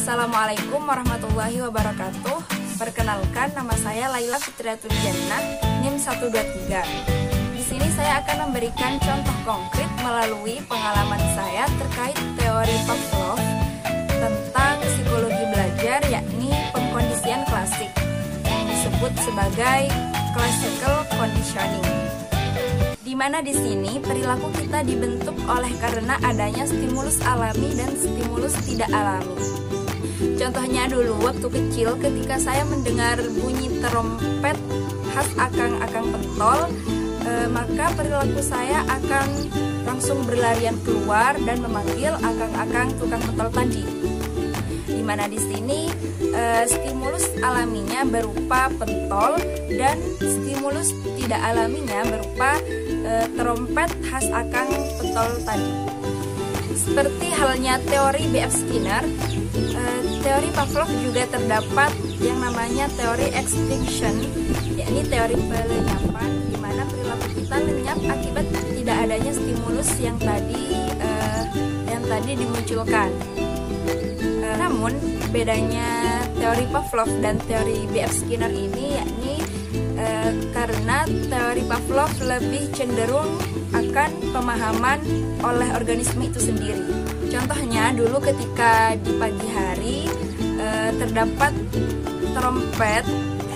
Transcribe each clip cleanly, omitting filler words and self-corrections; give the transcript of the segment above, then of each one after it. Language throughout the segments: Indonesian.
Assalamualaikum warahmatullahi wabarakatuh. Perkenalkan, nama saya Laila Fitriatul Jannah, NIM 123. Di sini saya akan memberikan contoh konkret melalui pengalaman saya terkait teori Pavlov tentang psikologi belajar, yakni pengkondisian klasik yang disebut sebagai classical conditioning. Di mana di sini perilaku kita dibentuk oleh karena adanya stimulus alami dan stimulus tidak alami. Contohnya dulu waktu kecil ketika saya mendengar bunyi trompet khas akang-akang pentol, maka perilaku saya akan langsung berlarian keluar dan memanggil akang-akang tukang pentol tadi. Di mana di sini stimulus alaminya berupa pentol dan stimulus tidak alaminya berupa trompet khas akang pentol tadi. Seperti halnya teori B.F. Skinner, teori Pavlov juga terdapat yang namanya teori extinction, yakni teori pelenyapan, di mana perilaku kita lenyap akibat tidak adanya stimulus yang tadi dimunculkan. Namun bedanya teori Pavlov dan teori B.F. Skinner ini yakni karena teori Pavlov lebih cenderung akan pemahaman oleh organisme itu sendiri. Contohnya dulu ketika di pagi hari terdapat trompet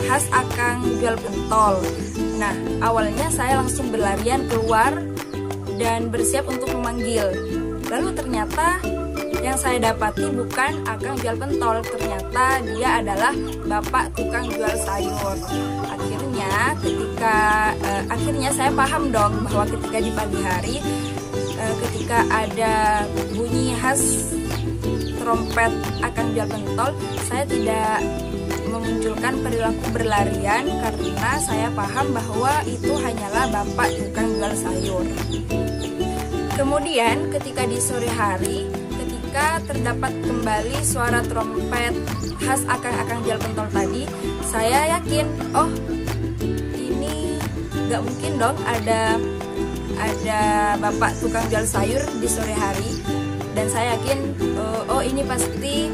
khas akang jual pentol. Nah, awalnya saya langsung berlarian keluar dan bersiap untuk memanggil. Lalu ternyata yang saya dapati bukan akang jual pentol, ternyata dia adalah bapak tukang jual sayur. Akhirnya saya paham dong bahwa ketika di pagi hari ketika ada bunyi khas trompet akang jual pentol, saya tidak memunculkan perilaku berlarian karena saya paham bahwa itu hanyalah bapak tukang jual sayur. Kemudian ketika di sore hari, ketika terdapat kembali suara trompet khas akang-akang jual pentol tadi, saya yakin, oh ini gak mungkin dong ada bapak tukang jual sayur di sore hari. Dan saya yakin, oh ini pasti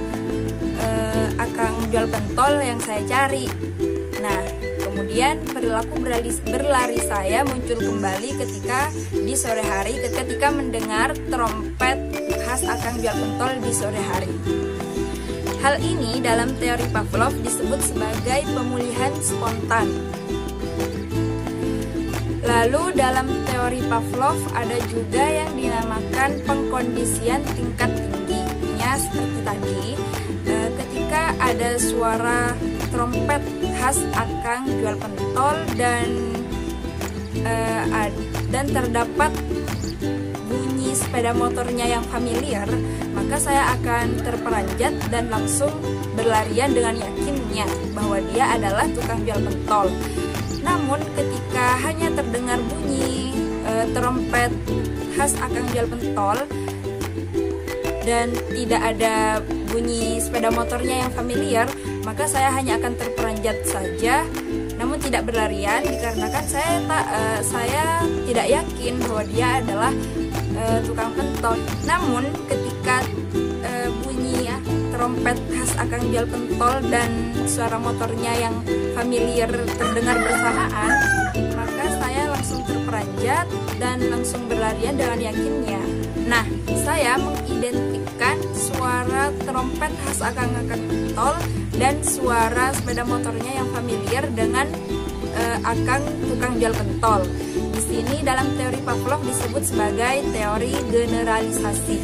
akang jual pentol yang saya cari. Nah, kemudian perilaku berlari saya muncul kembali ketika di sore hari, ketika mendengar trompet khas akang jual pentol di sore hari. Hal ini dalam teori Pavlov disebut sebagai pemulihan spontan. Lalu dalam teori Pavlov ada juga yang dinamakan pengkondisian tingkat tingginya seperti tadi. Ketika ada suara trompet khas akang jual pentol dan terdapat bunyi sepeda motornya yang familiar, maka saya akan terperanjat dan langsung berlarian dengan yakinnya bahwa dia adalah tukang jual pentol. Namun ketika hanya terdengar bunyi trompet khas akang jual pentol dan tidak ada bunyi sepeda motornya yang familiar, maka saya hanya akan terperanjat saja, namun tidak berlarian dikarenakan saya tidak yakin bahwa dia adalah tukang pentol. Namun ketika bunyi trompet khas akang jual pentol dan suara motornya yang familiar terdengar bersamaan, maka saya langsung terperanjat dan langsung berlarian dengan yakinnya. Nah, saya mengidentikan suara trompet khas akang-akang pentol dan suara sepeda motornya yang familiar dengan akang tukang jual pentol. Di sini dalam teori Pavlov disebut sebagai teori generalisasi.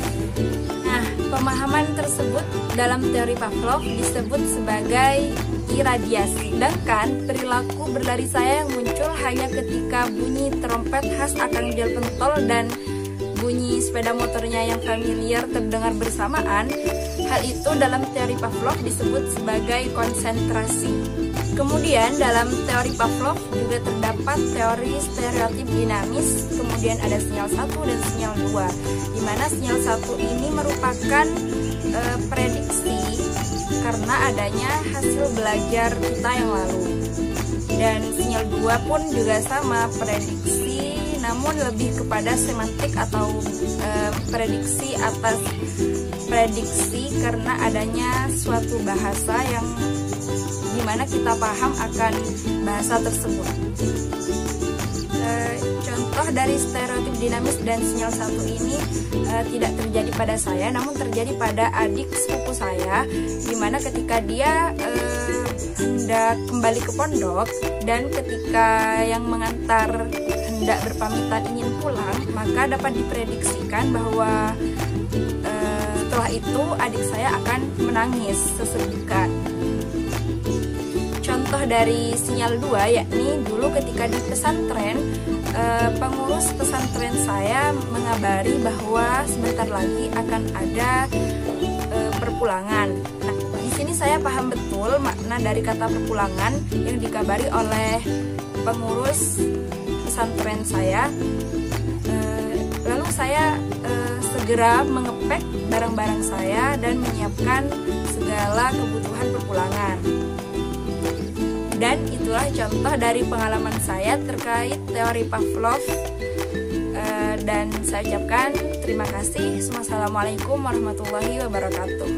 Nah, pemahaman tersebut dalam teori Pavlov disebut sebagai iradiasi. Sedangkan perilaku berlari saya yang muncul hanya ketika bunyi trompet khas akang jual pentol dan bunyi sepeda motornya yang familiar terdengar bersamaan. Hal itu dalam teori Pavlov disebut sebagai konsentrasi. Kemudian dalam teori Pavlov juga terdapat teori stereotip dinamis, kemudian ada sinyal 1 dan sinyal 2, di mana sinyal 1 ini merupakan prediksi karena adanya hasil belajar kita yang lalu. Dan sinyal 2 pun juga sama, prediksi namun lebih kepada semantik atau prediksi atas prediksi karena adanya suatu bahasa yang dimana kita paham akan bahasa tersebut. Contoh dari stereotip dinamis dan sinyal satu ini tidak terjadi pada saya, namun terjadi pada adik sepupu saya, dimana ketika dia hendak kembali ke pondok dan ketika yang mengantar hendak berpamitan ingin pulang, maka dapat diprediksikan bahwa setelah itu adik saya akan menangis sesegukan. Contoh dari sinyal 2 yakni dulu ketika di pesantren, pengurus pesantren saya mengabari bahwa sebentar lagi akan ada perpulangan. Nah, di sini saya paham betul makna dari kata perpulangan yang dikabari oleh pengurus pesantren saya. Lalu saya segera mengepek barang-barang saya dan menyiapkan segala kebutuhan perpulangan. Dan itulah contoh dari pengalaman saya terkait teori Pavlov. Dan saya ucapkan terima kasih. Wassalamualaikum warahmatullahi wabarakatuh.